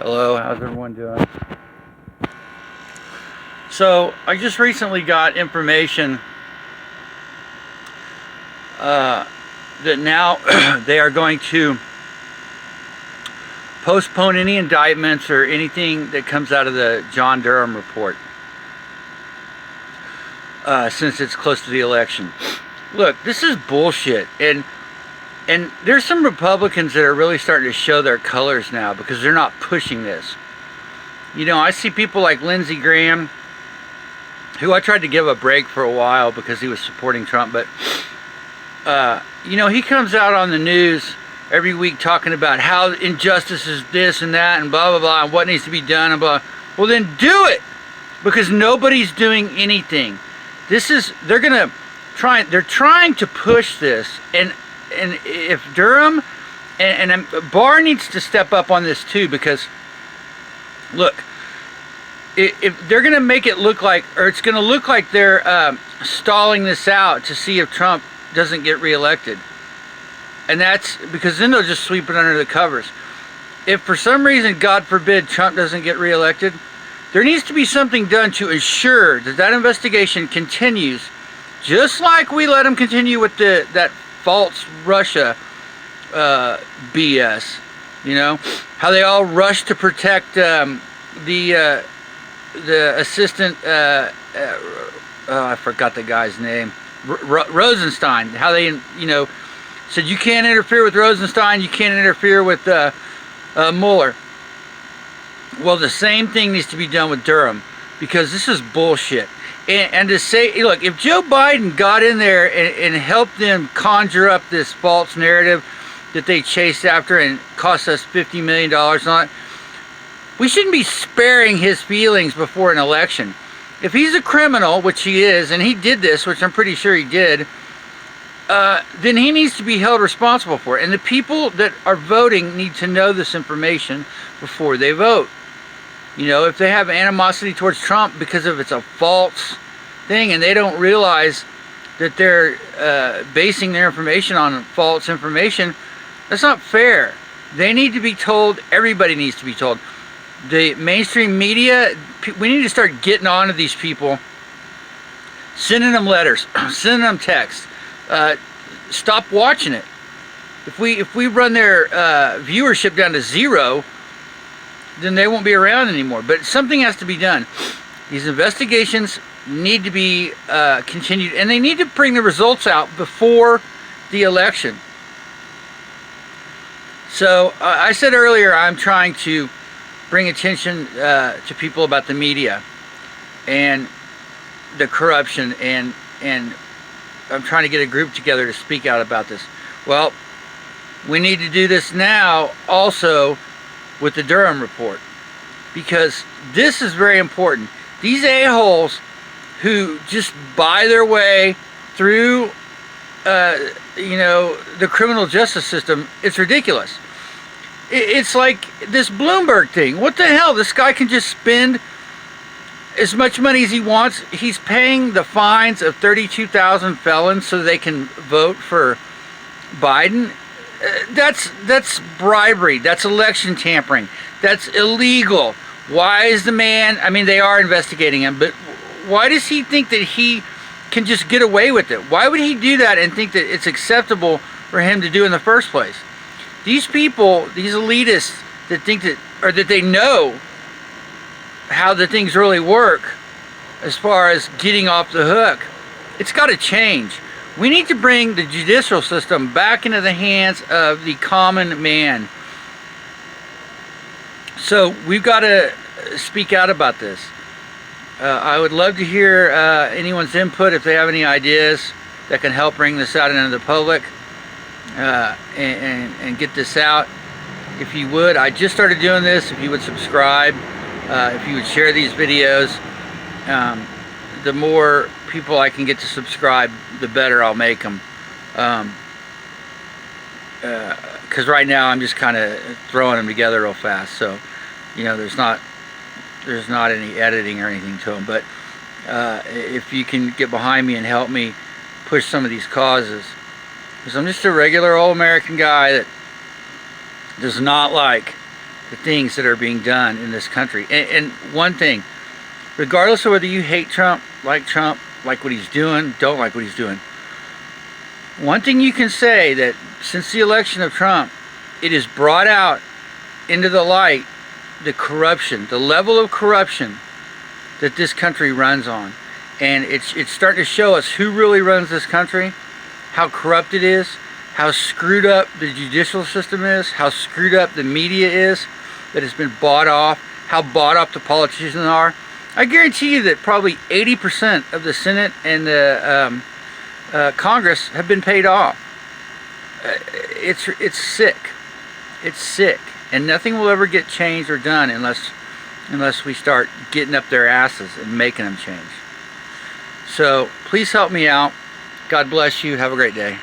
Hello, how's everyone doing? So, I just recently got information that now they are going to postpone any indictments or anything that comes out of the John Durham report since it's close to the election. Look, this is bullshit, and there's some Republicans that are really starting to show their colors now because they're not pushing this. You know, I see people like Lindsey Graham, who I tried to give a break for a while because he was supporting Trump, but you know, he comes out on the news every week talking about how injustice is this and that and blah blah blah and what needs to be done and blah. Well, then do it, because nobody's doing anything. They're trying to push this, and if Durham and Barr needs to step up on this too, because look, if they're going to make it look like, or it's going to look like they're stalling this out to see if Trump doesn't get reelected, and that's because then they'll just sweep it under the covers. If for some reason, God forbid, Trump doesn't get reelected, there needs to be something done to ensure that that investigation continues, just like we let them continue with that false Russia BS. You know how they all rushed to protect the assistant. I forgot the guy's name. Rosenstein. How they said you can't interfere with Rosenstein. You can't interfere with Mueller. Well, the same thing needs to be done with Durham, because this is bullshit. And to say, look, if Joe Biden got in there and helped them conjure up this false narrative that they chased after and cost us $50 million on it, we shouldn't be sparing his feelings before an election. If he's a criminal, which he is, and he did this, which I'm pretty sure he did, then he needs to be held responsible for it. And the people that are voting need to know this information before they vote. You know, if they have animosity towards Trump because of it's a false thing and they don't realize that they're basing their information on false information, that's not fair. They need to be told. Everybody needs to be told. The mainstream media, we need to start getting on to these people, sending them letters, sending them texts. Stop watching it. If we run their viewership down to zero, then they won't be around anymore. But something has to be done. These investigations need to be continued, and they need to bring the results out before the election. So I said earlier, I'm trying to bring attention to people about the media and the corruption, and I'm trying to get a group together to speak out about this. Well, we need to do this now also with the Durham report, because this is very important. These a-holes who just buy their way through the criminal justice system, it's ridiculous. It's like this Bloomberg thing. What the hell? This guy can just spend as much money as he wants. He's paying the fines of 32,000 felons so they can vote for Biden. That's bribery. That's election tampering. That's illegal. Why is the man, I mean, they are investigating him, but why does he think that he can just get away with it? Why would he do that and think that it's acceptable for him to do in the first place? These people, these elitists that think that, or that they know how the things really work as far as getting off the hook, it's got to change. We need to bring the judicial system back into the hands of the common man. So we've got to speak out about this. I would love to hear anyone's input if they have any ideas that can help bring this out into the public and get this out. If you would, I just started doing this. If you would subscribe, if you would share these videos, the more people I can get to subscribe, the better I'll make them. Because right now I'm just kind of throwing them together real fast. So, you know, there's not any editing or anything to them. But if you can get behind me and help me push some of these causes, because I'm just a regular old American guy that does not like the things that are being done in this country. And one thing, regardless of whether you hate Trump, like what he's doing, don't like what he's doing, one thing you can say that since the election of Trump, it is brought out into the light the corruption, the level of corruption that this country runs on. And it's starting to show us who really runs this country, how corrupt it is, how screwed up the judicial system is, how screwed up the media is, that has been bought off, how bought off the politicians are. I guarantee you that probably 80% of the Senate and the Congress have been paid off. It's sick. It's sick. And nothing will ever get changed or done unless we start getting up their asses and making them change. So please help me out. God bless you. Have a great day.